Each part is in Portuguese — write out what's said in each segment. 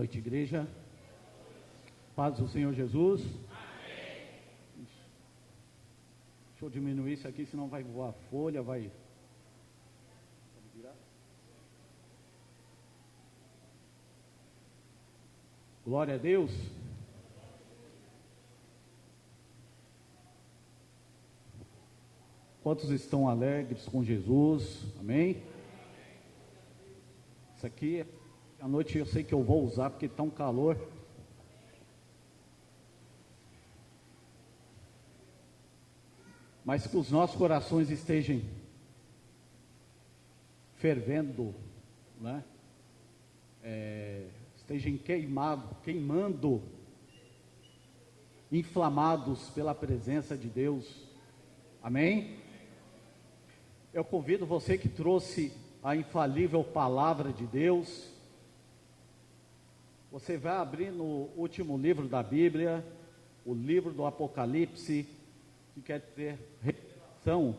noite, igreja. Paz do Senhor Jesus. Amém. Deixa eu diminuir isso aqui, senão vai voar a folha, vai... Glória a Deus. Quantos estão alegres com Jesus? Amém? Isso aqui, à noite eu sei que eu vou usar porque está um calor. Mas que os nossos corações estejam fervendo, né? Estejam queimando, inflamados pela presença de Deus. Amém? Eu convido você que trouxe a infalível palavra de Deus. Você vai abrir no último livro da Bíblia, o livro do Apocalipse, que quer dizer revelação.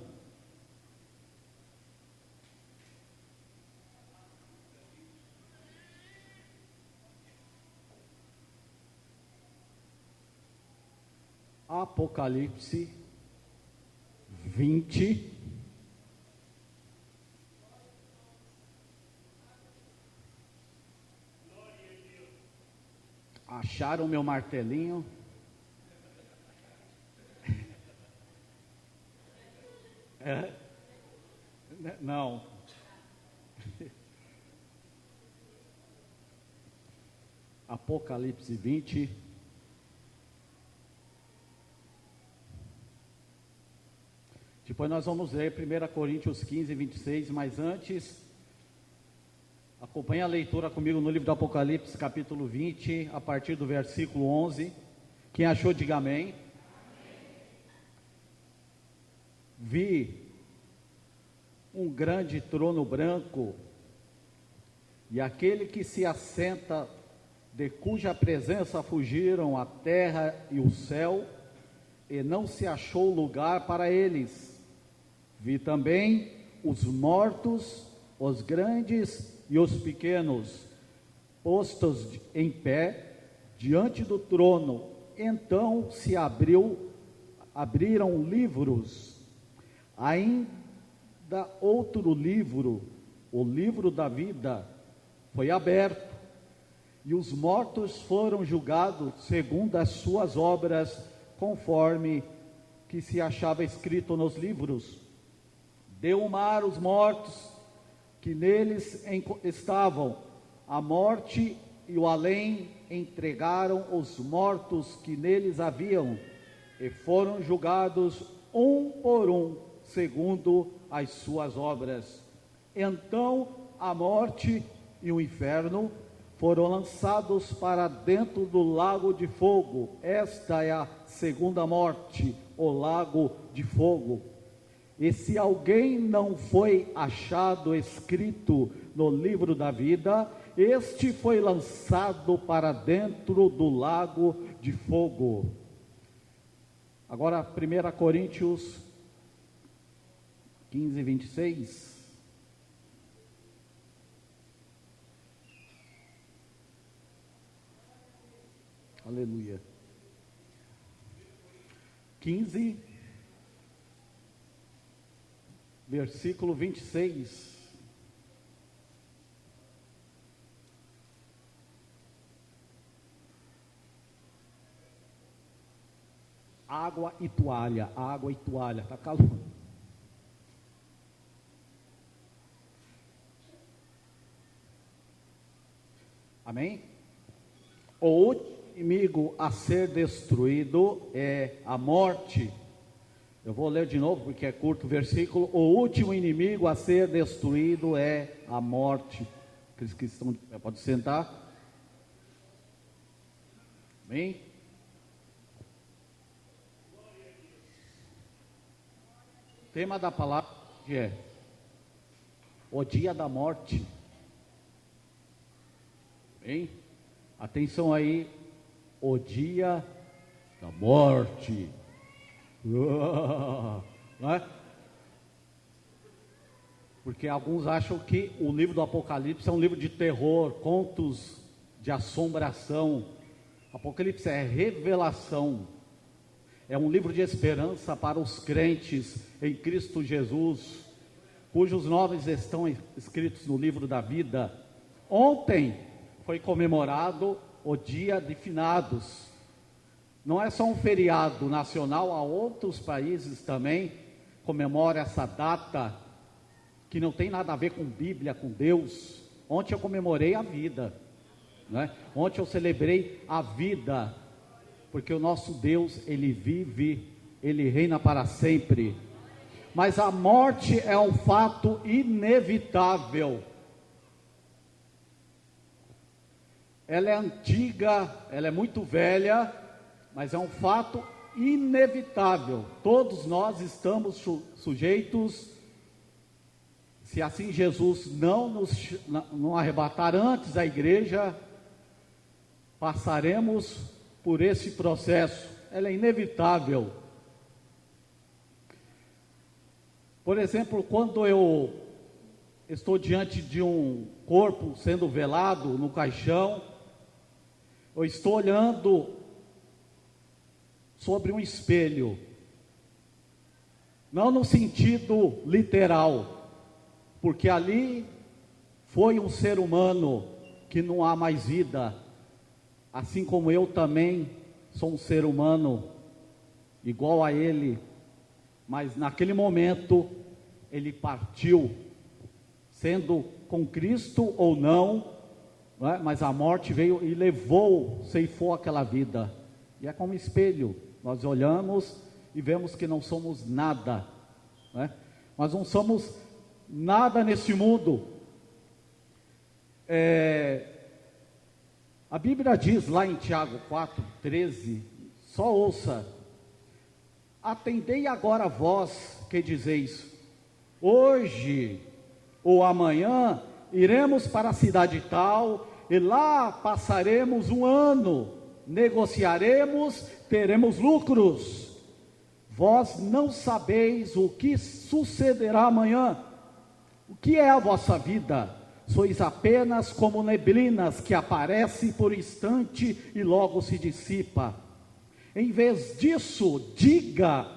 Apocalipse 20. Acharam meu martelinho? Não. Apocalipse 20. Depois nós vamos ler 1 Coríntios 15, 26, mas antes, acompanhe a leitura comigo no livro do Apocalipse, capítulo 20, a partir do versículo 11. Quem achou, diga amém. Vi um grande trono branco, e aquele que se assenta, de cuja presença fugiram a terra e o céu, e não se achou lugar para eles. Vi também os mortos, os grandes e os pequenos, postos em pé diante do trono. Então se abriram livros. Ainda outro livro, o livro da vida, foi aberto, e os mortos foram julgados segundo as suas obras, conforme que se achava escrito nos livros. Deu o mar os mortos que neles estavam, a morte e o além entregaram os mortos que neles haviam, e foram julgados um por um, segundo as suas obras. Então a morte e o inferno foram lançados para dentro do lago de fogo. Esta é a segunda morte, o lago de fogo. E se alguém não foi achado escrito no livro da vida, este foi lançado para dentro do lago de fogo. Agora 1 Coríntios 15, 26. Aleluia. 15, versículo 26. Água e toalha, está calor. Amém? O último inimigo a ser destruído é a morte. Eu vou ler de novo porque é curto o versículo. O último inimigo a ser destruído é a morte. Aqueles que estão de pé, pode sentar. Amém? O tema da palavra é o dia da morte. Amém? Atenção aí, o dia da morte. Não é? Porque alguns acham que o livro do Apocalipse é um livro de terror, contos de assombração. Apocalipse é revelação. É um livro de esperança para os crentes em Cristo Jesus, cujos nomes estão escritos no livro da vida. Ontem foi comemorado o Dia de Finados. Não é só um feriado nacional, há outros países também comemoram essa data, que não tem nada a ver com Bíblia, com Deus. Ontem eu comemorei a vida, né? Ontem eu celebrei a vida, porque o nosso Deus, Ele vive, Ele reina para sempre. Mas a morte é um fato inevitável. Ela é antiga, ela é muito velha, mas é um fato inevitável. Todos nós estamos sujeitos, se assim Jesus não arrebatar antes da igreja, passaremos por esse processo. Ela é inevitável. Por exemplo, quando eu estou diante de um corpo sendo velado no caixão, eu estou olhando sobre um espelho, não no sentido literal, porque ali foi um ser humano que não há mais vida, assim como eu também sou um ser humano igual a ele, mas naquele momento ele partiu, sendo com Cristo ou não, né? Mas a morte veio e levou, ceifou aquela vida. E é como espelho, nós olhamos e vemos que não somos nada, né? Nós não somos nada nesse mundo. A Bíblia diz lá em Tiago 4,13, só ouça: atendei agora vós que dizeis, hoje ou amanhã iremos para a cidade tal, e lá passaremos um ano, negociaremos, teremos lucros. Vós não sabeis o que sucederá amanhã. O que é a vossa vida? Sois apenas como neblinas que aparecem por instante e logo se dissipa. Em vez disso, diga: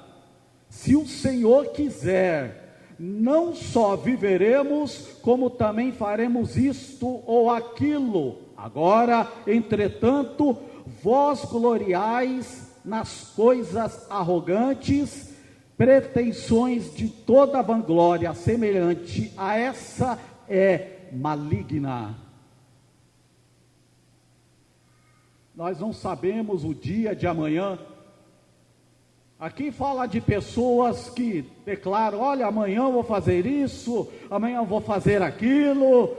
se o Senhor quiser, não só viveremos, como também faremos isto ou aquilo. Agora, entretanto, vós gloriais nas coisas arrogantes, pretensões de toda vanglória semelhante a essa é maligna. Nós não sabemos o dia de amanhã. Aqui fala de pessoas que declaram: olha, amanhã eu vou fazer isso, amanhã eu vou fazer aquilo,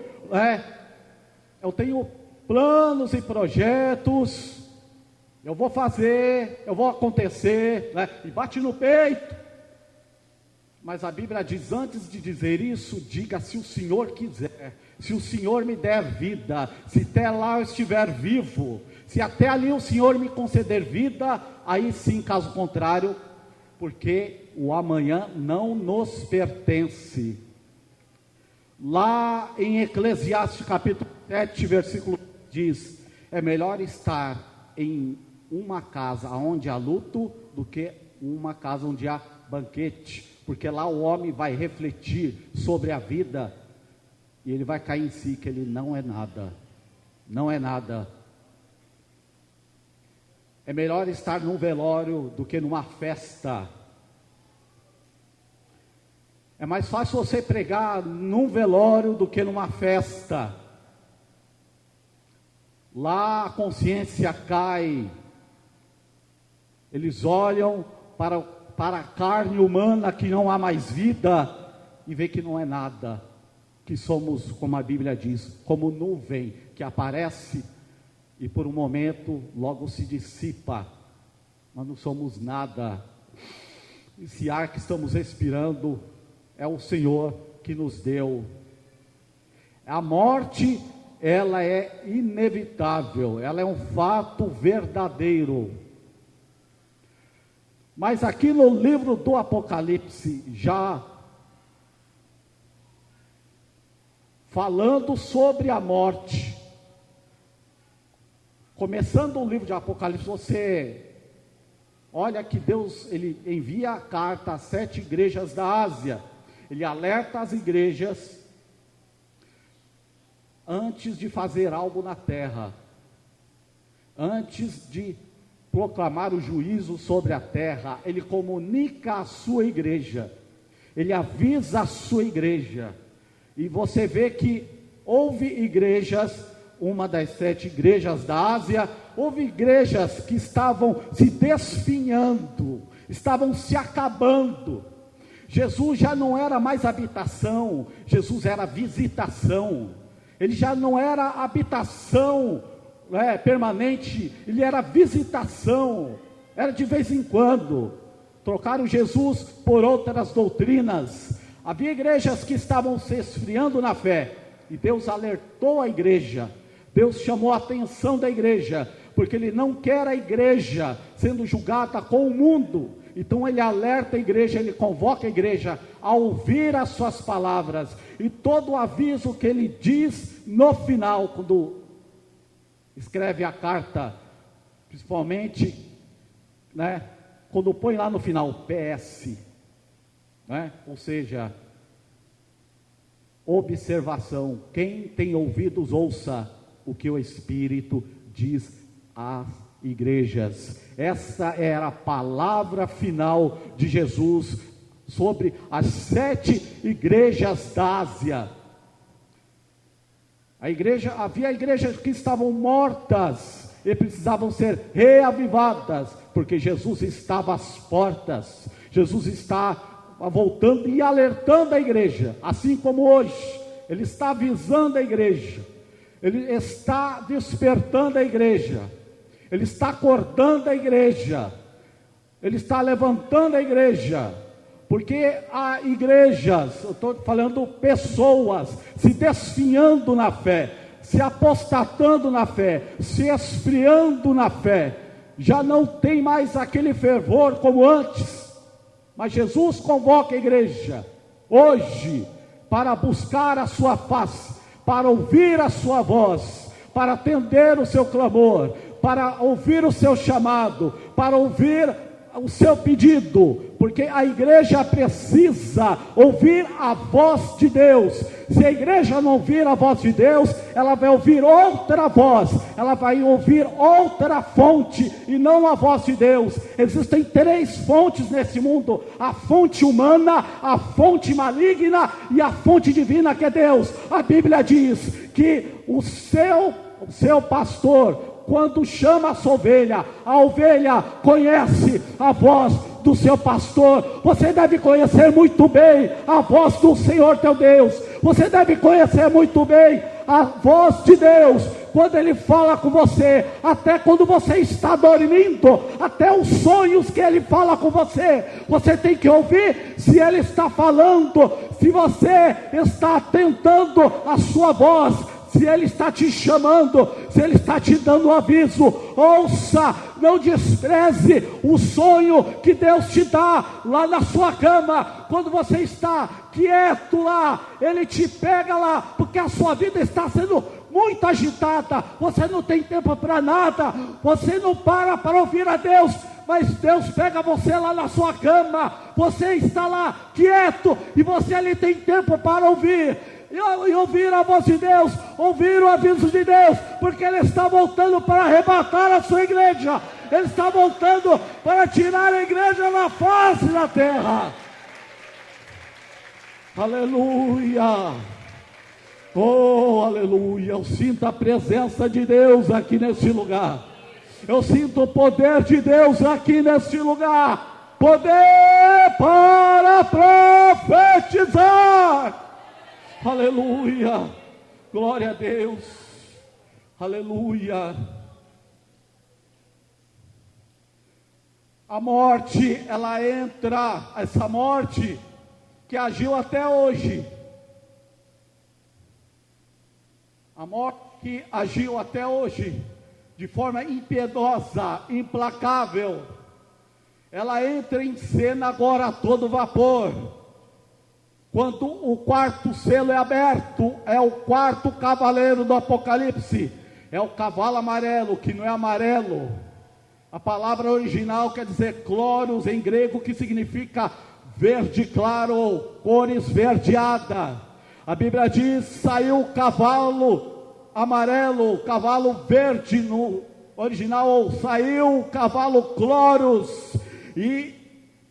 eu tenho planos e projetos, eu vou fazer, eu vou acontecer, e bate no peito. Mas a Bíblia diz, antes de dizer isso, diga: se o Senhor quiser, se o Senhor me der vida, se até lá eu estiver vivo, se até ali o Senhor me conceder vida, aí sim, caso contrário, porque o amanhã não nos pertence. Lá em Eclesiastes capítulo 7, versículo diz: é melhor estar em uma casa onde há luto, do que uma casa onde há banquete, porque lá o homem vai refletir sobre a vida, e ele vai cair em si, que ele não é nada, não é nada. É melhor estar num velório do que numa festa. É mais fácil você pregar num velório do que numa festa. Lá a consciência cai. Eles olham para a carne humana que não há mais vida e vê que não é nada, que somos, como a Bíblia diz, como nuvem que aparece e por um momento logo se dissipa. Nós não somos nada. Esse ar que estamos respirando é o Senhor que nos deu. A morte, ela é inevitável, ela é um fato verdadeiro. Mas aqui no livro do Apocalipse, já falando sobre a morte, começando o livro de Apocalipse, você olha que Deus, ele envia a carta às 7 igrejas da Ásia. Ele alerta as igrejas antes de fazer algo na terra, antes de proclamar o juízo sobre a terra. Ele comunica à sua igreja, ele avisa a sua igreja. E você vê que houve igrejas, uma das 7 igrejas da Ásia, houve igrejas que estavam se desfinhando, estavam se acabando. Jesus já não era mais habitação, Jesus era visitação. Ele já não era habitação permanente, ele era visitação, era de vez em quando. Trocaram Jesus por outras doutrinas. Havia igrejas que estavam se esfriando na fé, e Deus alertou a igreja, Deus chamou a atenção da igreja, porque Ele não quer a igreja sendo julgada com o mundo. Então Ele alerta a igreja, Ele convoca a igreja a ouvir as suas palavras, e todo o aviso que Ele diz no final, quando escreve a carta, principalmente, quando põe lá no final, PS, ou seja, observação, quem tem ouvidos ouça o que o Espírito diz às igrejas. Essa era a palavra final de Jesus sobre as 7 igrejas da Ásia. Havia igrejas que estavam mortas e precisavam ser reavivadas, porque Jesus estava às portas. Jesus está voltando e alertando a igreja, assim como hoje Ele está avisando a igreja, Ele está despertando a igreja, Ele está acordando a igreja, Ele está levantando a igreja, porque há igrejas, eu estou falando pessoas, se desfiando na fé, se apostatando na fé, se esfriando na fé, já não tem mais aquele fervor como antes. Mas Jesus convoca a igreja hoje para buscar a sua face, para ouvir a sua voz, para atender o seu clamor, para ouvir o seu chamado, para ouvir o seu pedido, porque a igreja precisa ouvir a voz de Deus. Se a igreja não ouvir a voz de Deus, ela vai ouvir outra voz, ela vai ouvir outra fonte, e não a voz de Deus. Existem 3 fontes nesse mundo: a fonte humana, a fonte maligna e a fonte divina, que é Deus. A Bíblia diz que o seu pastor, quando chama a ovelha conhece a voz do seu pastor. Você deve conhecer muito bem a voz do Senhor teu Deus. Você deve conhecer muito bem a voz de Deus, quando Ele fala com você, até quando você está dormindo, até os sonhos que Ele fala com você, você tem que ouvir se Ele está falando, se você está atentando a sua voz, se Ele está te chamando, se Ele está te dando um aviso. Ouça, não despreze o sonho que Deus te dá lá na sua cama, quando você está quieto lá, Ele te pega lá, porque a sua vida está sendo muito agitada, você não tem tempo para nada, você não para ouvir a Deus, mas Deus pega você lá na sua cama, você está lá quieto, e você ali tem tempo para ouvir, e ouvir a voz de Deus, ouvir o aviso de Deus, porque Ele está voltando para arrebatar a sua igreja, Ele está voltando para tirar a igreja da face da terra. Aleluia, oh aleluia, eu sinto a presença de Deus aqui nesse lugar, eu sinto o poder de Deus aqui nesse lugar, poder para profetizar. Aleluia, glória a Deus, aleluia. A morte, ela entra, essa morte que agiu até hoje, a morte que agiu até hoje, de forma impiedosa, implacável, ela entra em cena agora a todo vapor, quando o 4º selo é aberto, é o 4º cavaleiro do Apocalipse, É o cavalo amarelo, que não é amarelo. A palavra original quer dizer chloros em grego, que significa verde claro, cor esverdeada. A Bíblia diz: saiu o cavalo amarelo, cavalo verde no original, ou saiu o cavalo chloros, e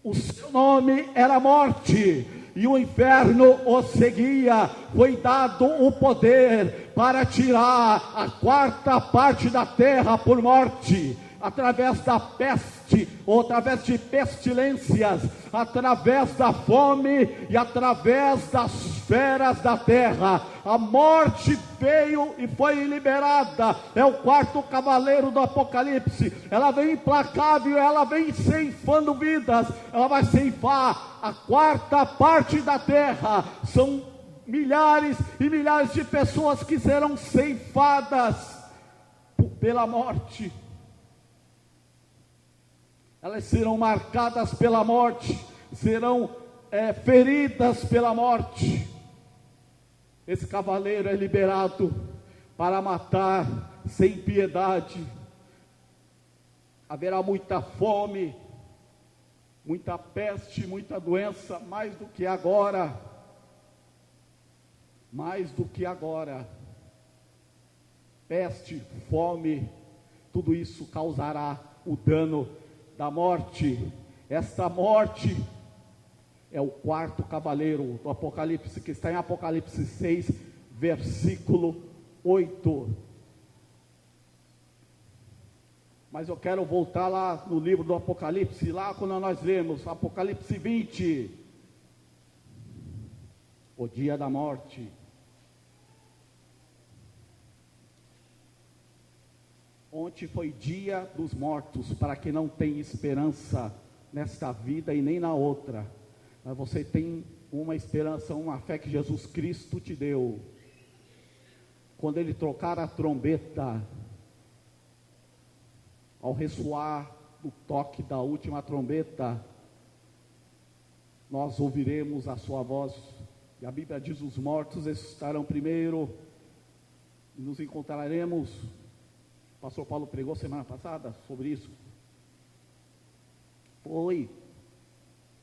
o seu nome era morte, e o inferno o seguia. Foi dado o poder para tirar a quarta parte da terra por morte, através da peste, ou através de pestilências, através da fome e através das feras da terra. A morte veio e foi liberada. É o quarto cavaleiro do Apocalipse. Ela vem implacável, ela vem ceifando vidas. Ela vai ceifar a quarta parte da terra. São milhares e milhares de pessoas que serão ceifadas pela morte. Elas serão marcadas pela morte, serão feridas pela morte. Esse cavaleiro é liberado para matar sem piedade. Haverá muita fome, muita peste, muita doença, mais do que agora. Mais do que agora. Peste, fome, tudo isso causará o dano da morte. Esta morte é o quarto cavaleiro do Apocalipse, que está em Apocalipse 6, versículo 8. Mas eu quero voltar lá no livro do Apocalipse, lá quando nós lemos Apocalipse 20, o dia da morte. Ontem foi dia dos mortos, para quem não tem esperança nesta vida e nem na outra. Mas você tem uma esperança, uma fé que Jesus Cristo te deu. Quando Ele trocar a trombeta, ao ressoar do toque da última trombeta, nós ouviremos a sua voz. E a Bíblia diz: os mortos ressuscitarão primeiro, e nos encontraremos. O pastor Paulo pregou semana passada sobre isso.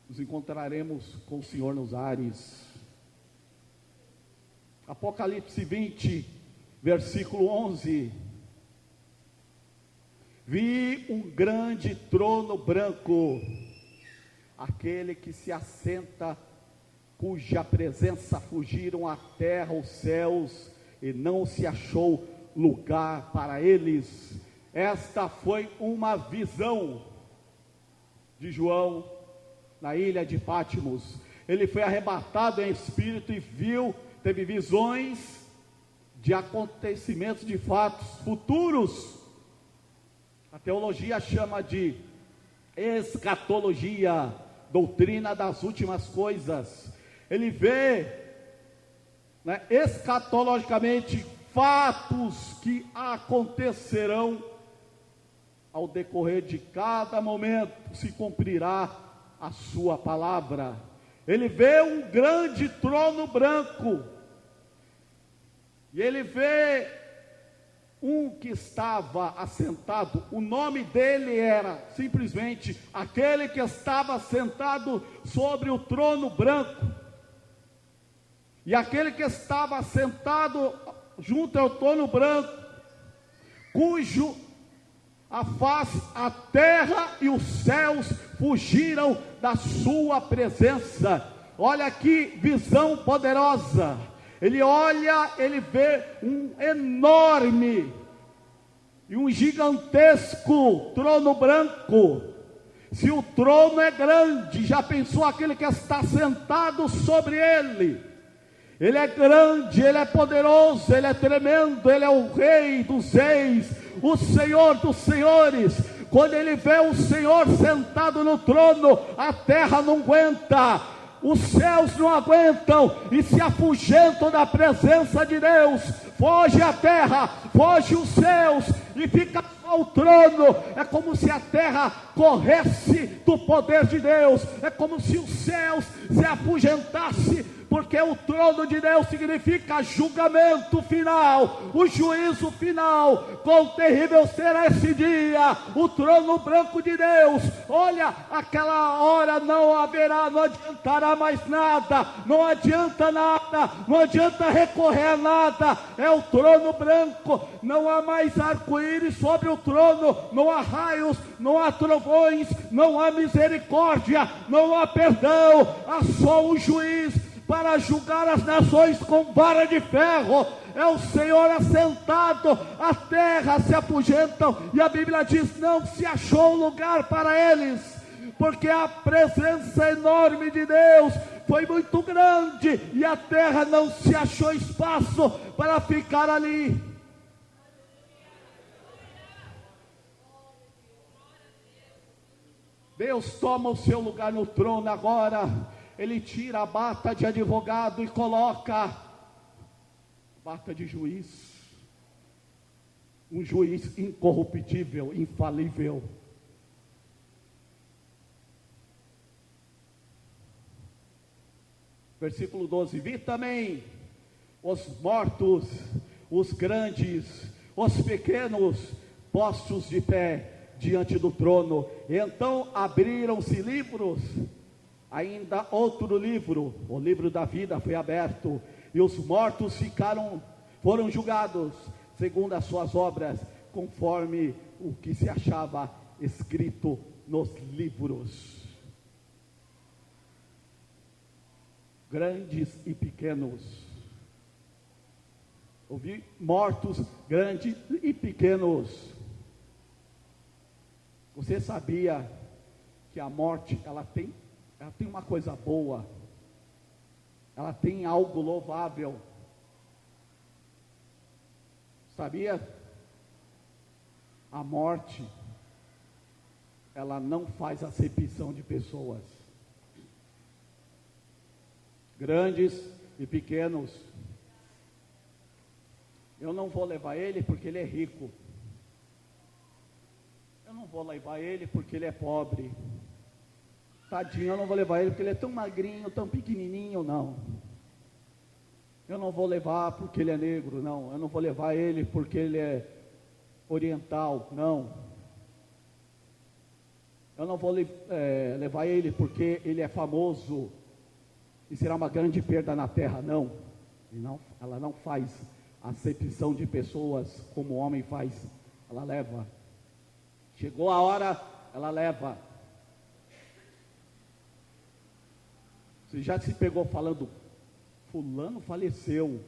Nos encontraremos com o Senhor nos ares. Apocalipse 20, versículo 11. Vi um grande trono branco, aquele que se assenta, cuja presença fugiram a terra, os céus, e não se achou lugar para eles. Esta foi uma visão de João na ilha de Patmos. Ele foi arrebatado em espírito e teve visões de acontecimentos, de fatos futuros. A teologia chama de escatologia, doutrina das últimas coisas. Ele vê, escatologicamente, fatos que acontecerão ao decorrer de cada momento, se cumprirá a sua palavra. Ele vê um grande trono branco, e ele vê um que estava assentado. O nome dele era simplesmente aquele que estava sentado sobre o trono branco, e aquele que estava sentado junto ao trono branco, cujo a face, a terra e os céus fugiram da sua presença. Olha que visão poderosa. Ele olha, ele vê um enorme e um gigantesco trono branco. Se o trono é grande, já pensou aquele que está sentado sobre ele? Ele é grande, ele é poderoso, ele é tremendo, ele é o Rei dos reis, o Senhor dos senhores. Quando ele vê o Senhor sentado no trono, a terra não aguenta, os céus não aguentam e se afugentam da presença de Deus. Foge a terra, foge os céus e fica só o trono. É como se a terra corresse do poder de Deus, é como se os céus se afugentassem porque o trono de Deus significa julgamento final, o juízo final. Quão terrível será esse dia! O trono branco de Deus, olha, aquela hora não haverá, não adiantará mais nada, não adianta nada, não adianta recorrer a nada. É o trono branco, não há mais arco-íris sobre o trono, não há raios, não há trovões, não há misericórdia, não há perdão, há só um juiz para julgar as nações com vara de ferro. É o Senhor assentado, a terra se afugentam, e a Bíblia diz: não se achou lugar para eles, porque a presença enorme de Deus foi muito grande, e a terra não se achou espaço para ficar ali. Deus toma o seu lugar no trono agora. Ele tira a bata de advogado e coloca a bata de juiz. Um juiz incorruptível, infalível. Versículo 12: vi também os mortos, os grandes, os pequenos, postos de pé diante do trono. Então abriram-se livros, ainda outro livro, o livro da vida foi aberto, e os mortos foram julgados segundo as suas obras, conforme o que se achava escrito nos livros. Grandes e pequenos. Ouvi mortos, grandes e pequenos. Você sabia que a morte, ela tem uma coisa boa, ela tem algo louvável? Sabia? A morte, ela não faz acepção de pessoas, grandes e pequenos. Eu não vou levar ele porque ele é rico, eu não vou levar ele porque ele é pobre, tadinho, eu não vou levar ele porque ele é tão magrinho, tão pequenininho, não. Eu não vou levar porque ele é negro, não. Eu não vou levar ele porque ele é oriental, não. Eu não vou levar ele porque ele é famoso e será uma grande perda na terra, não. Ela não faz acepção de pessoas como o homem faz, ela leva. Chegou a hora, ela leva. Você já se pegou falando: fulano faleceu?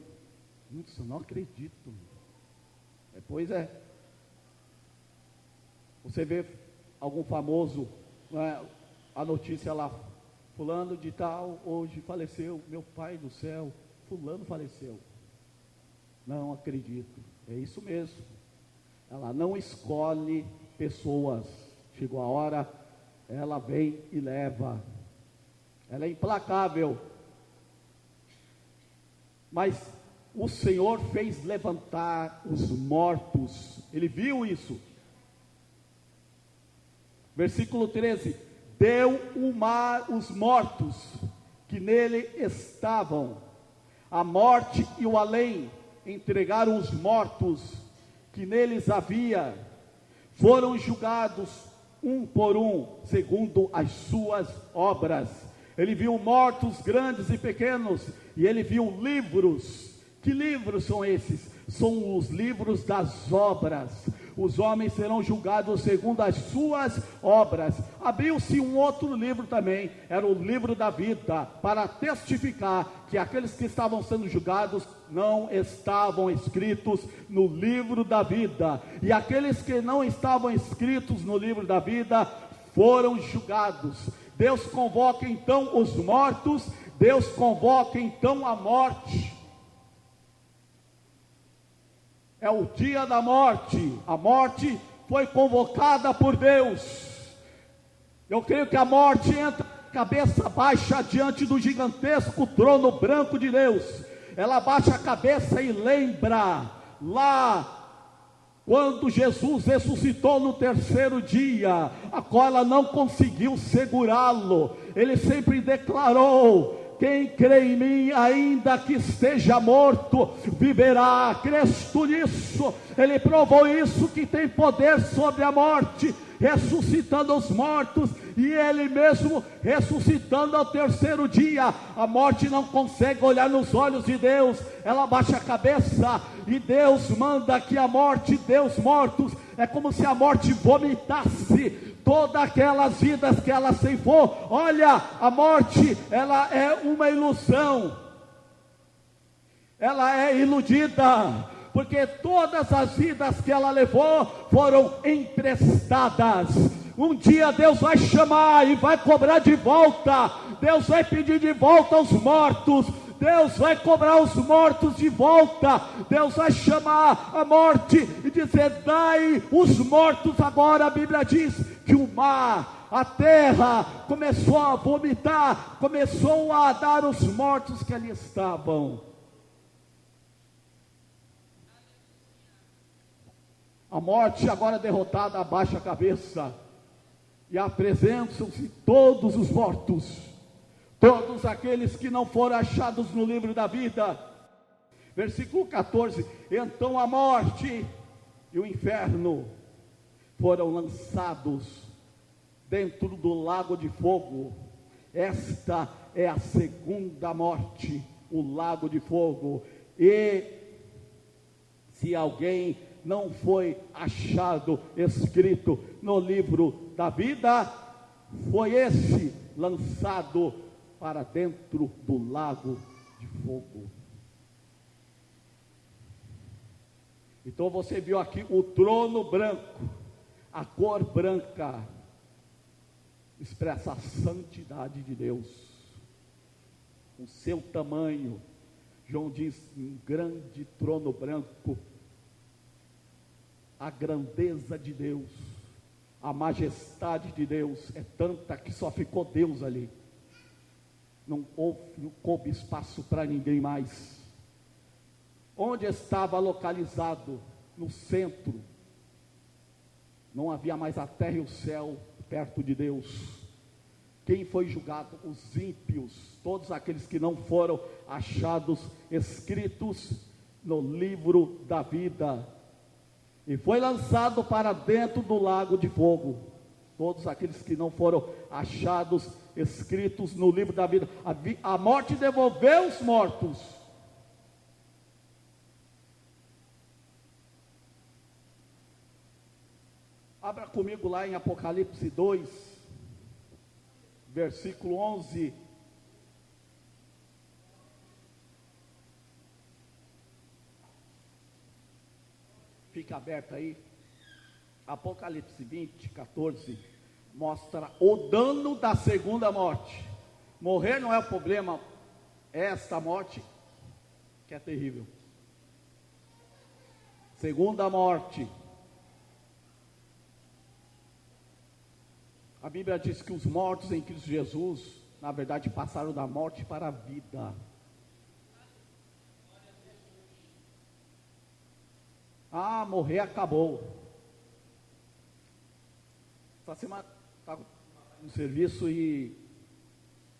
Isso, não acredito. Pois é. Você vê algum famoso, a notícia lá: fulano de tal hoje faleceu, meu pai do céu, fulano faleceu. Não acredito. É isso mesmo. Ela não escolhe pessoas. Chegou a hora, ela vem e leva. Ela é implacável. Mas o Senhor fez levantar os mortos. Ele viu isso. Versículo 13: deu o mar os mortos que nele estavam. A morte e o além entregaram os mortos que neles havia. Foram julgados um por um, segundo as suas obras. Ele viu mortos grandes e pequenos, e ele viu livros. Que livros são esses? São os livros das obras. Os homens serão julgados segundo as suas obras. Abriu-se um outro livro também, era o livro da vida, para testificar que aqueles que estavam sendo julgados não estavam escritos no livro da vida, e aqueles que não estavam escritos no livro da vida foram julgados. Deus convoca então os mortos, Deus convoca então a morte. É o dia da morte. A morte foi convocada por Deus. Eu creio que a morte entra cabeça baixa diante do gigantesco trono branco de Deus. Ela baixa a cabeça e lembra lá quando Jesus ressuscitou no terceiro dia, a qual ela não conseguiu segurá-lo. Ele sempre declarou: quem crê em mim, ainda que esteja morto, viverá. Crês tu nisso? Ele provou isso, que tem poder sobre a morte, ressuscitando os mortos, e Ele mesmo ressuscitando ao terceiro dia. A morte não consegue olhar nos olhos de Deus, ela baixa a cabeça, e Deus manda que a morte dê os mortos. É como se a morte vomitasse todas aquelas vidas que ela ceifou. Olha, a morte, ela é uma ilusão, ela é iludida, porque todas as vidas que ela levou foram emprestadas. Um dia Deus vai chamar e vai cobrar de volta. Deus vai pedir de volta os mortos. Deus vai cobrar os mortos de volta. Deus vai chamar a morte e dizer: dai os mortos agora. A Bíblia diz que o mar, a terra, começou a vomitar, começou a dar os mortos que ali estavam. A morte, agora derrotada, abaixa a cabeça, e apresentam-se todos os mortos, todos aqueles que não foram achados no livro da vida. Versículo 14: então a morte e o inferno foram lançados dentro do lago de fogo. Esta é a segunda morte, o lago de fogo. E se alguém não foi achado escrito no livro da vida, foi esse lançado para dentro do lago de fogo. Então você viu aqui o trono branco, a cor branca expressa a santidade de Deus, o seu tamanho. João diz: um grande trono branco, a grandeza de Deus, a majestade de Deus é tanta que só ficou Deus ali. Não coube espaço para ninguém mais. Onde estava localizado? No centro. Não havia mais a terra e o céu perto de Deus. Quem foi julgado? Os ímpios, todos aqueles que não foram achados escritos no livro da vida. E foi lançado para dentro do lago de fogo. Todos aqueles que não foram achados escritos no livro da vida. A morte devolveu os mortos. Abra comigo lá em Apocalipse 2, versículo 11. Fica aberto aí. Apocalipse 20, 14 mostra o dano da segunda morte. Morrer não é o problema, é esta morte que é terrível. Segunda morte. A Bíblia diz que os mortos em Cristo Jesus, na verdade, passaram da morte para a vida. Ah, morrer acabou. Essa semana estava no serviço e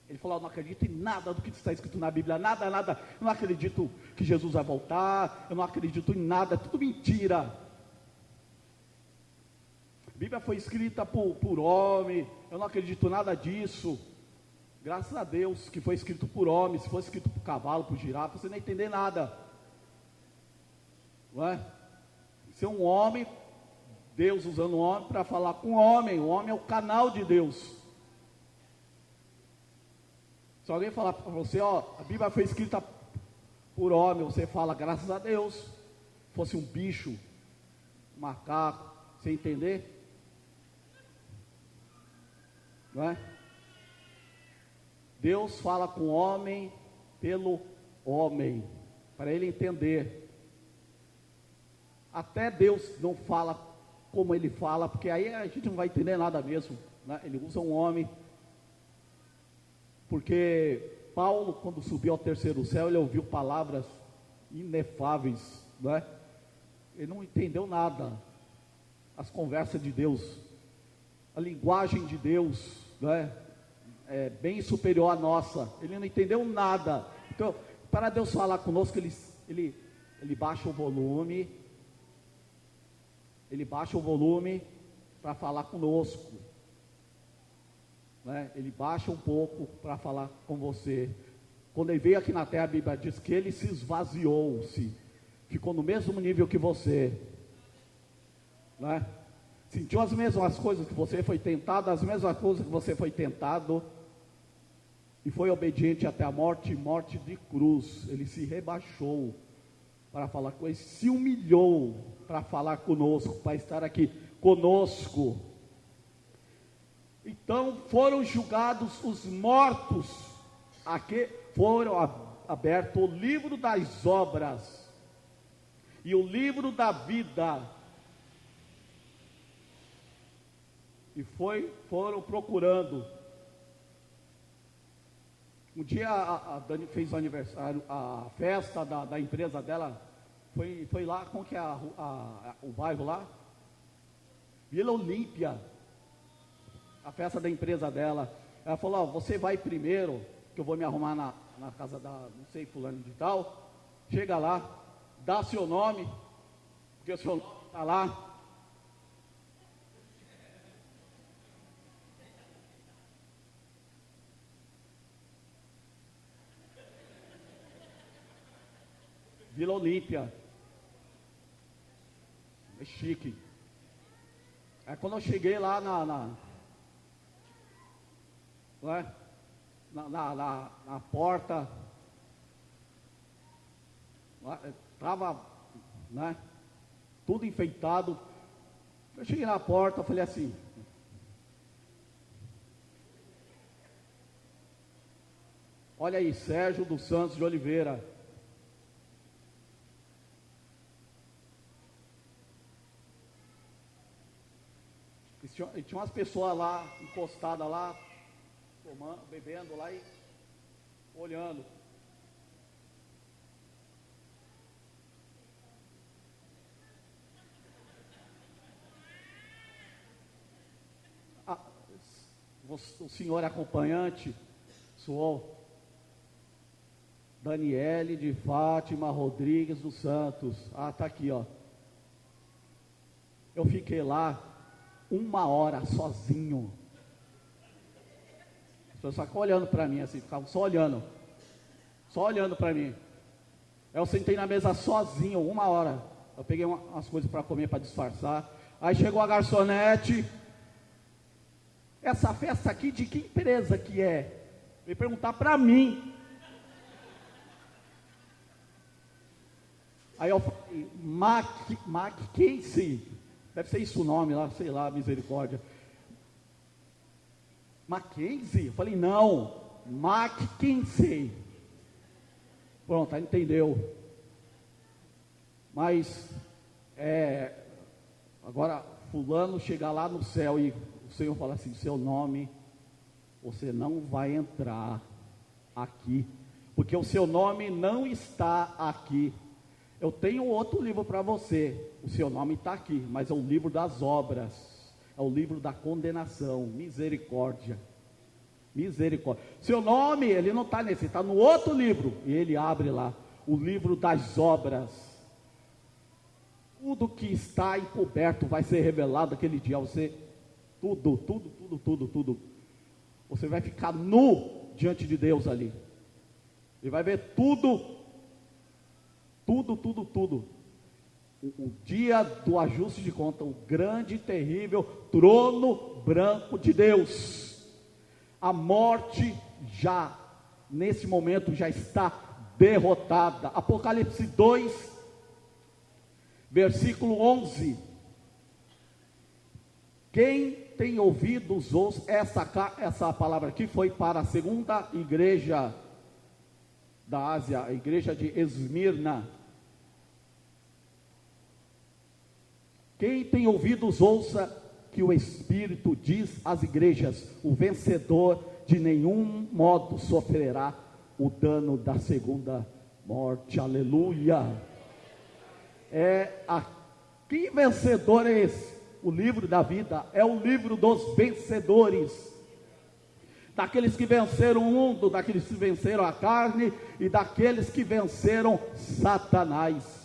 ele falou: eu não acredito em nada do que está escrito na Bíblia, nada, eu não acredito que Jesus vai voltar, eu não acredito em nada, é tudo mentira. A Bíblia foi escrita por homem, eu não acredito em nada disso. Graças a Deus que foi escrito por homem. Se fosse escrito por cavalo, por girafa, você não ia entender nada, não é? Ser um homem, Deus usando um homem para falar com o homem é o canal de Deus. Se alguém falar para você: ó, a Bíblia foi escrita por homem, você fala: graças a Deus. Se fosse um bicho, um macaco, você entender? Não é? Deus fala com o homem pelo homem, para ele entender. Até Deus não fala como ele fala, porque aí a gente não vai entender nada mesmo, né? Ele usa um homem, porque Paulo, quando subiu ao terceiro céu, ele ouviu palavras inefáveis, né? Ele não entendeu nada, as conversas de Deus, a linguagem de Deus, né? bem superior à nossa. Ele não entendeu nada. Então, para Deus falar conosco, ele baixa o volume. Ele baixa o volume para falar conosco. Né? Ele baixa um pouco para falar com você. Quando ele veio aqui na terra, a Bíblia diz que ele se esvaziou-se. Ficou no mesmo nível que você. Né? Sentiu as mesmas coisas que você foi tentado, as mesmas coisas que você foi tentado. E foi obediente até a morte, morte de cruz. Ele se rebaixou para falar com ele, se humilhou para falar conosco, para estar aqui conosco. Então foram julgados os mortos, aqui foram aberto o livro das obras e o livro da vida, e foram procurando. Um dia a Dani fez o aniversário, a festa da empresa dela, foi lá, como que é o bairro lá? Vila Olímpia, a festa da empresa dela. Ela falou, você vai primeiro, que eu vou me arrumar na casa da, não sei, fulano de tal. Chega lá, dá seu nome, porque o seu nome está lá. Vila Olímpia, é chique. Aí quando eu cheguei lá na porta, estava, né, tudo enfeitado. Eu cheguei na porta, eu falei assim, olha aí, Sérgio dos Santos de Oliveira. E tinha umas pessoas lá, encostadas lá, tomando, bebendo lá e olhando. O senhor acompanhante, sou Daniele de Fátima Rodrigues dos Santos. Tá aqui, ó. Eu fiquei lá 1 hora sozinho. As pessoas ficavam olhando para mim assim, ficavam só olhando para mim. Eu sentei na mesa sozinho, 1 hora. Eu peguei umas coisas para comer, para disfarçar. Aí chegou a garçonete. Essa festa aqui, de que empresa que é? Veio perguntar para mim. Aí eu falei, Mackenzie. Deve ser isso o nome lá, sei lá, misericórdia. Mackenzie? Eu falei, não, Mackenzie. Pronto, aí entendeu. Mas, agora, fulano chegar lá no céu e o Senhor fala assim, seu nome, você não vai entrar aqui, porque o seu nome não está aqui. Eu tenho outro livro para você, o seu nome está aqui, mas é o livro das obras, é o livro da condenação, misericórdia, seu nome, ele não está nesse, está no outro livro, e ele abre lá, o livro das obras, tudo que está encoberto vai ser revelado aquele dia, tudo, você vai ficar nu diante de Deus ali, e vai ver tudo. O dia do ajuste de conta, o grande e terrível trono branco de Deus. A morte já, nesse momento, já está derrotada. Apocalipse 2, versículo 11. Quem tem ouvidos, ouça. Essa palavra aqui foi para a segunda igreja da Ásia, a igreja de Esmirna. Quem tem ouvidos, ouça que o Espírito diz às igrejas: o vencedor de nenhum modo sofrerá o dano da segunda morte. Aleluia. Que vencedor é esse? O livro da vida é o livro dos vencedores. daqueles que venceram o mundo, daqueles que venceram a carne e daqueles que venceram Satanás.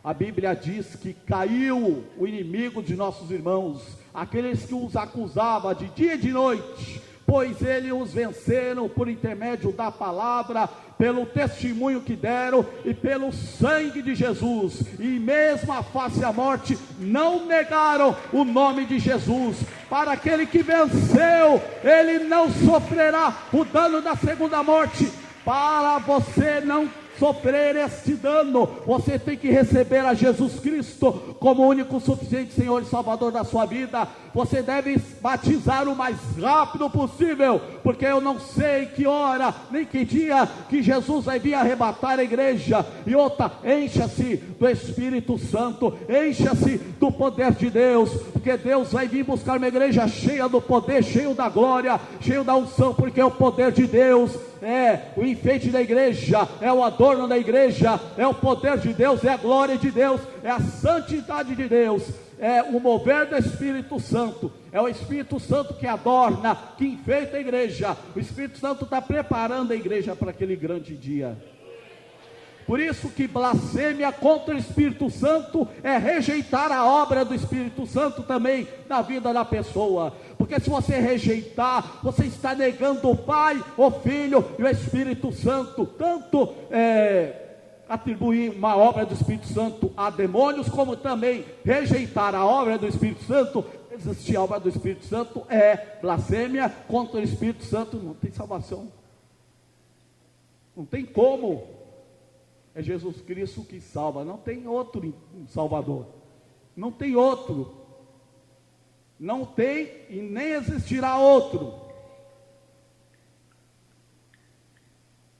A Bíblia diz que caiu o inimigo de nossos irmãos, aqueles que os acusavam de dia e de noite, pois eles os venceram por intermédio da palavra, pelo testemunho que deram e pelo sangue de Jesus, e mesmo a face à morte, não negaram o nome de Jesus. Para aquele que venceu, ele não sofrerá o dano da segunda morte. Para você não sofrer este dano, você tem que receber a Jesus Cristo como o único, suficiente Senhor e Salvador da sua vida. Você deve batizar o mais rápido possível, porque eu não sei que hora, nem que dia que Jesus vai vir arrebatar a igreja. E outra, encha-se do Espírito Santo, encha-se do poder de Deus, porque Deus vai vir buscar uma igreja cheia do poder, cheio da glória, cheio da unção, porque o poder de Deus é o enfeite da igreja, é o adorno da igreja, é o poder de Deus, é a glória de Deus, é a santidade de Deus, é o mover do Espírito Santo, é o Espírito Santo que adorna, que enfeita a igreja. O Espírito Santo está preparando a igreja para aquele grande dia. Por isso que blasfêmia contra o Espírito Santo é rejeitar a obra do Espírito Santo também na vida da pessoa. Porque se você rejeitar, você está negando o Pai, o Filho e o Espírito Santo. Tanto atribuir uma obra do Espírito Santo a demônios, como também rejeitar a obra do Espírito Santo. Existir a obra do Espírito Santo é blasfêmia contra o Espírito Santo. Não tem salvação, não tem como. É Jesus Cristo que salva, não tem outro Salvador, não tem outro, não tem e nem existirá outro,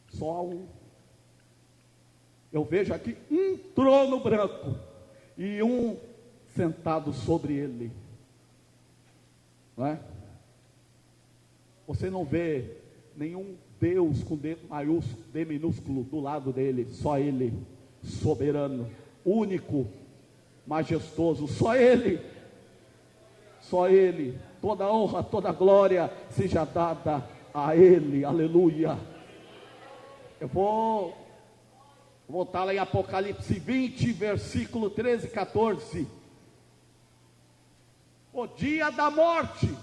só um. Eu vejo aqui um trono branco e um sentado sobre ele, não é? Você não vê nenhum Deus com D maiúsculo, D minúsculo do lado dele, só ele, soberano, único, majestoso, só ele, toda honra, toda glória seja dada a ele, aleluia. Eu vou voltar lá em Apocalipse 20, versículo 13 e 14, o dia da morte,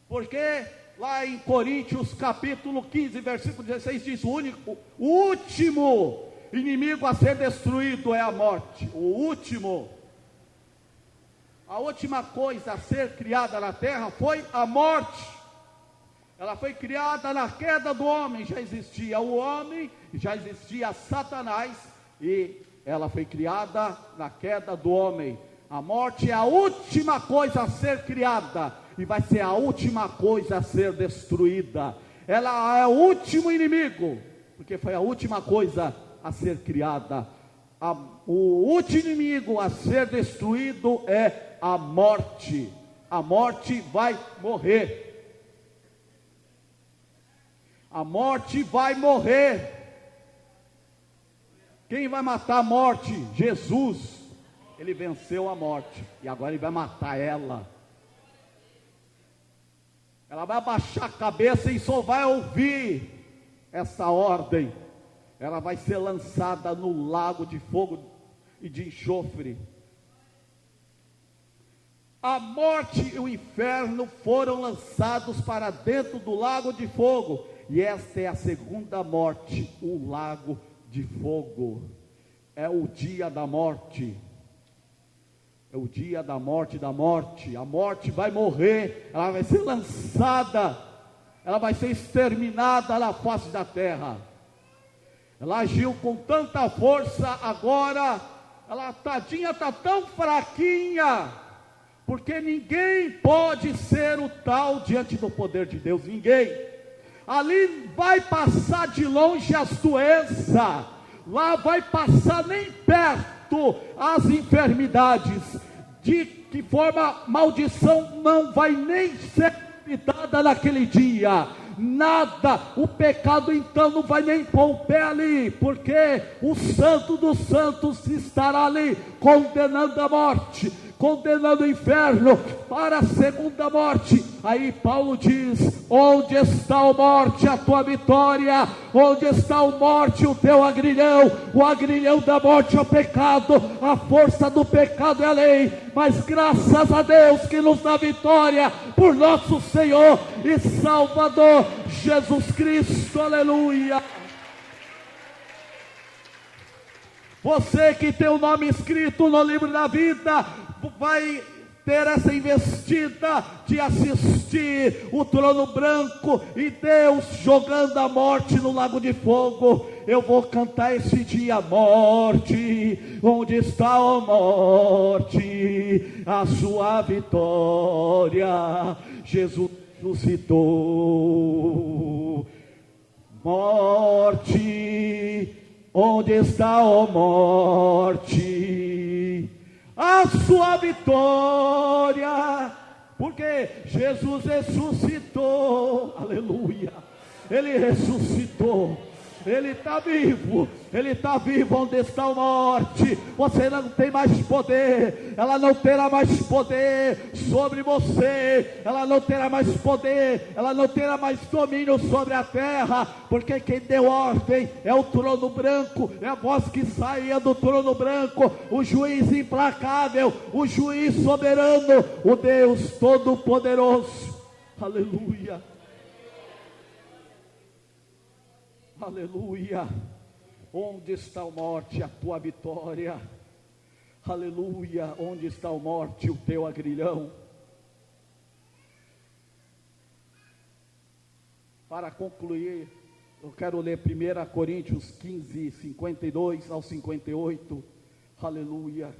porque lá em Coríntios capítulo 15, versículo 16 diz, o último inimigo a ser destruído é a morte. A última coisa a ser criada na terra foi a morte. Ela foi criada na queda do homem. Já existia o homem, já existia Satanás, e ela foi criada na queda do homem. A morte é a última coisa a ser criada, e vai ser a última coisa a ser destruída. Ela é o último inimigo, porque foi a última coisa a ser criada. O último inimigo a ser destruído é a morte. A morte vai morrer. A morte vai morrer. Quem vai matar a morte? Jesus. Ele venceu a morte e agora ele vai matar ela. Ela vai abaixar a cabeça e só vai ouvir essa ordem. Ela vai ser lançada no lago de fogo e de enxofre. A morte e o inferno foram lançados para dentro do lago de fogo. E esta é a segunda morte, o lago de fogo. É o dia da morte. É o dia da morte, a morte vai morrer, ela vai ser lançada, ela vai ser exterminada na face da terra. Ela agiu com tanta força, agora, ela tadinha está tão fraquinha, porque ninguém pode ser o tal diante do poder de Deus, ninguém. Ali vai passar de longe as doenças, lá vai passar nem perto as enfermidades, de que forma maldição não vai nem ser evitada naquele dia, nada, o pecado então não vai nem pôr o pé ali, porque o santo dos santos estará ali, condenando a morte, condenando o inferno para a segunda morte. Aí Paulo diz: onde está a morte, a tua vitória? Onde está a morte, o teu agrilhão? O agrilhão da morte é o pecado, a força do pecado é a lei, mas graças a Deus que nos dá vitória por nosso Senhor e Salvador Jesus Cristo. Aleluia. Você que tem o nome escrito no livro da vida, vai ter essa investida de assistir o trono branco e Deus jogando a morte no lago de fogo. Eu vou cantar esse dia: morte, onde está a morte? A sua vitória, Jesus ressuscitou. Morte, onde está a morte? A sua vitória, porque Jesus ressuscitou. Aleluia. Ele ressuscitou. Ele está vivo. Ele está vivo. Onde está a morte? Você não tem mais poder. Ela não terá mais poder sobre você. Ela não terá mais poder. Ela não terá mais domínio sobre a terra, porque quem deu ordem é o trono branco. É a voz que saía do trono branco, o juiz implacável, o juiz soberano, o Deus todo-poderoso. Aleluia. Aleluia. Onde está a morte, a tua vitória? Aleluia. Onde está a morte, o teu agrilhão? Para concluir, eu quero ler 1 Coríntios 15, 52 ao 58. Aleluia.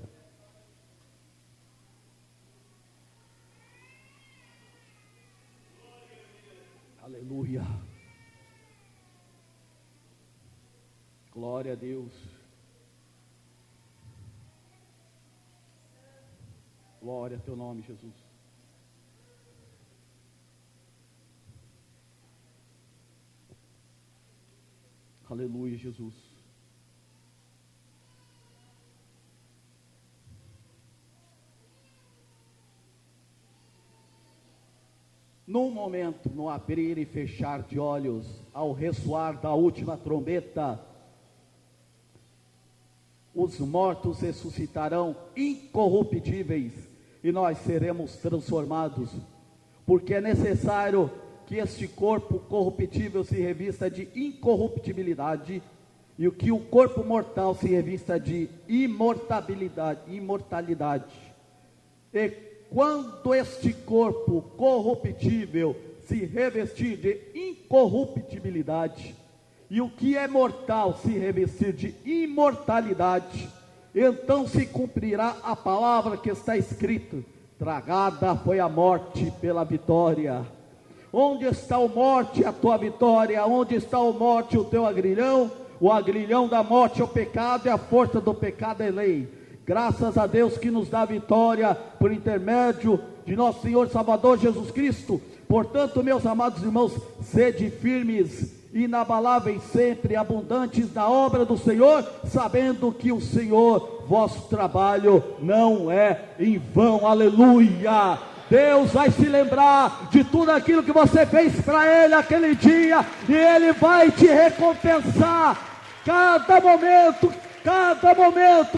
Aleluia. Glória a Deus. Glória a teu nome, Jesus. Aleluia, Jesus. Num momento, no abrir e fechar de olhos, ao ressoar da última trombeta, os mortos ressuscitarão incorruptíveis e nós seremos transformados, porque é necessário que este corpo corruptível se revista de incorruptibilidade e que o corpo mortal se revista de imortalidade. E quando este corpo corruptível se revestir de incorruptibilidade e o que é mortal se revestir de imortalidade, então se cumprirá a palavra que está escrita: tragada foi a morte pela vitória. Onde está a morte, a tua vitória? Onde está a morte, o teu agrilhão? O agrilhão da morte é o pecado, e a força do pecado é lei. Graças a Deus que nos dá vitória por intermédio de nosso Senhor Salvador Jesus Cristo. Portanto, meus amados irmãos, sede firmes, inabaláveis sempre, abundantes na obra do Senhor, sabendo que o Senhor, vosso trabalho não é em vão. Aleluia. Deus vai se lembrar de tudo aquilo que você fez para Ele aquele dia, e Ele vai te recompensar cada momento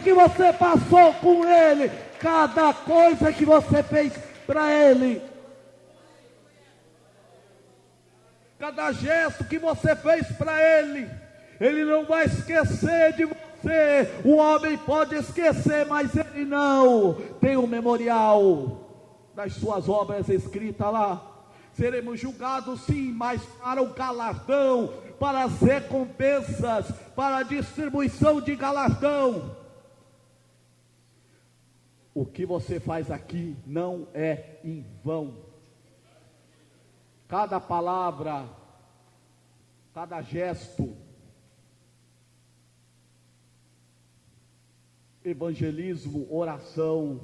que você passou com Ele, cada coisa que você fez para Ele, cada gesto que você fez para Ele. Ele não vai esquecer de você. O homem pode esquecer, mas Ele não. Tem um memorial das suas obras escrita lá. Seremos julgados sim, mas para o galardão, para as recompensas, para a distribuição de galardão. O que você faz aqui não é em vão. Cada palavra, cada gesto, evangelismo, oração,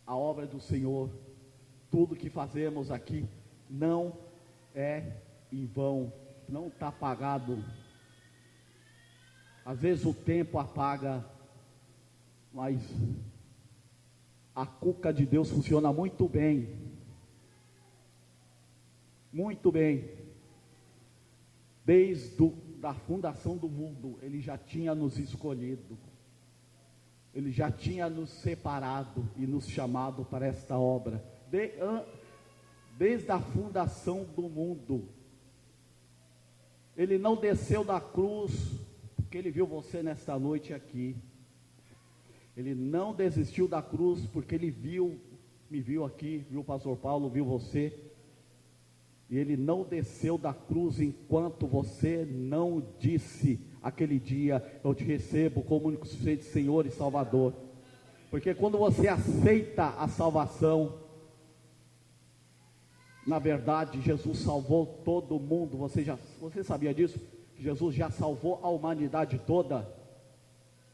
a obra do Senhor, tudo que fazemos aqui não é em vão, não está apagado. Às vezes o tempo apaga, mas A cuca de Deus funciona muito bem. Muito bem. Desde a fundação do mundo, Ele já tinha nos escolhido. Ele já tinha nos separado e nos chamado para esta obra. Desde a fundação do mundo. Ele não desceu da cruz, porque Ele viu você nesta noite aqui. Ele não desistiu da cruz, porque Ele me viu aqui, viu o pastor Paulo, viu você. E Ele não desceu da cruz enquanto você não disse aquele dia: eu te recebo como único suficiente Senhor e Salvador. Porque quando você aceita a salvação, na verdade Jesus salvou todo mundo. Você sabia disso? Que Jesus já salvou a humanidade toda?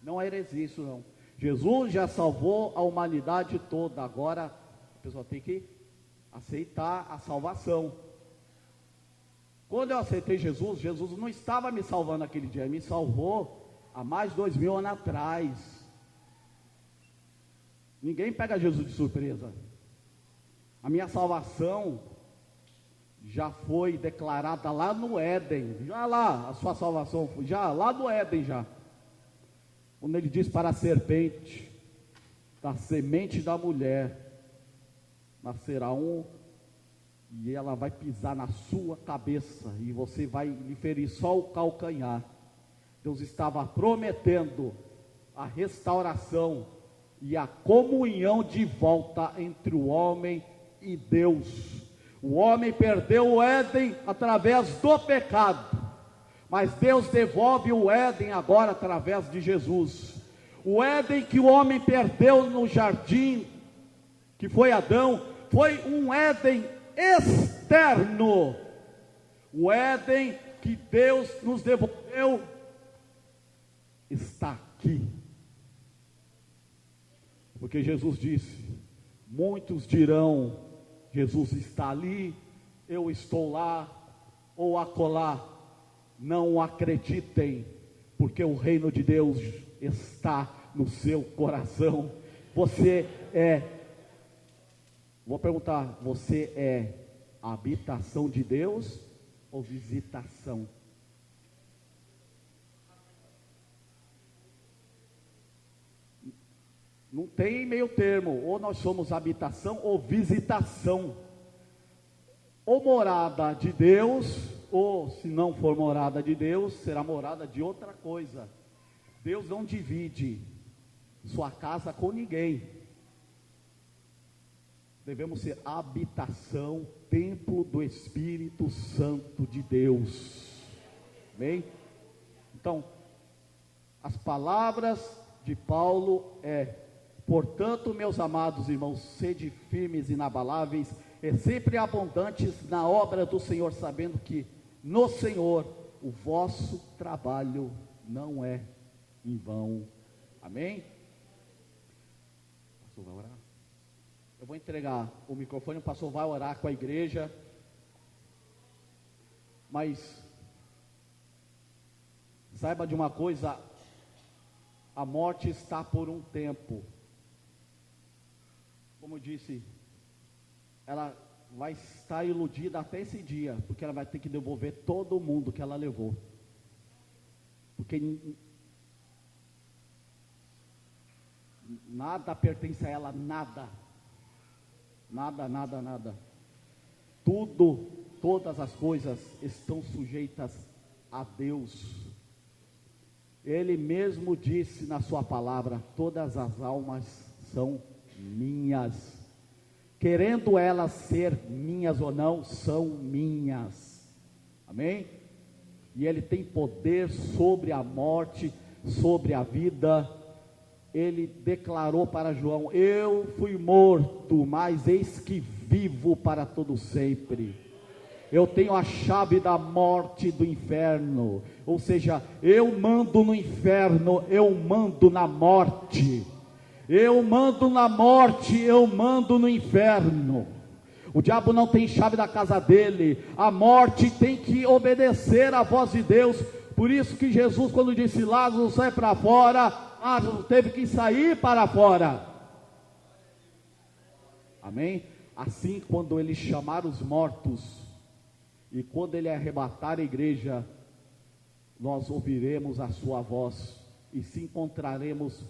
Não é heresia isso não. Jesus já salvou a humanidade toda. Agora a pessoa tem que aceitar a salvação. Quando eu aceitei Jesus, Jesus não estava me salvando aquele dia, Ele me salvou há mais de 2000 anos atrás. Ninguém pega Jesus de surpresa. A minha salvação já foi declarada lá no Éden, já lá, a sua salvação foi já lá no Éden já. Quando Ele diz para a serpente: da semente da mulher nascerá um, e ela vai pisar na sua cabeça, e você vai lhe ferir só o calcanhar. Deus estava prometendo a restauração e a comunhão de volta entre o homem e Deus. O homem perdeu o Éden através do pecado, mas Deus devolve o Éden agora através de Jesus. O Éden que o homem perdeu no jardim, que foi Adão, foi um Éden externo. O Éden que Deus nos devolveu está aqui. Porque Jesus disse: muitos dirão, Jesus está ali, eu estou lá, ou acolá. Não acreditem, porque o reino de Deus está no seu coração. Vou perguntar: você é a habitação de Deus ou visitação? Não tem meio termo, ou nós somos habitação ou visitação, ou morada de Deus, ou se não for morada de Deus, será morada de outra coisa. Deus não divide sua casa com ninguém. Devemos ser habitação, templo do Espírito Santo de Deus. Amém? Então, as palavras de Paulo portanto, meus amados irmãos, sede firmes e inabaláveis, e sempre abundantes na obra do Senhor, sabendo que no Senhor o vosso trabalho não é em vão. Amém? O pastor vai orar? Eu vou entregar o microfone, o pastor vai orar com a igreja, mas saiba de uma coisa: a morte está por um tempo. Como eu disse, ela vai estar iludida até esse dia, porque ela vai ter que devolver todo mundo que ela levou. Porque nada pertence a ela, nada. Nada, nada, nada. Tudo, todas as coisas estão sujeitas a Deus. Ele mesmo disse na sua palavra: todas as almas são minhas. Querendo elas ser minhas ou não, são minhas. Amém? E Ele tem poder sobre a morte, sobre a vida. Ele declarou para João: eu fui morto, mas eis que vivo para todo sempre. Eu tenho a chave da morte e do inferno. Ou seja, eu mando no inferno, eu mando na morte. Eu mando na morte, eu mando no inferno. O diabo não tem chave da casa dele. A morte tem que obedecer à voz de Deus. Por isso que Jesus, quando disse: Lázaro, sai para fora, Lázaro teve que sair para fora. Amém? Assim, quando ele chamar os mortos e quando ele arrebatar a igreja, nós ouviremos a sua voz e se encontraremos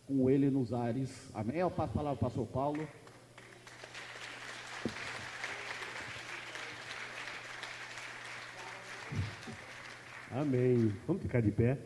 com ele nos ares. Amém? Eu passo a palavra para o pastor Paulo. Amém. Vamos ficar de pé.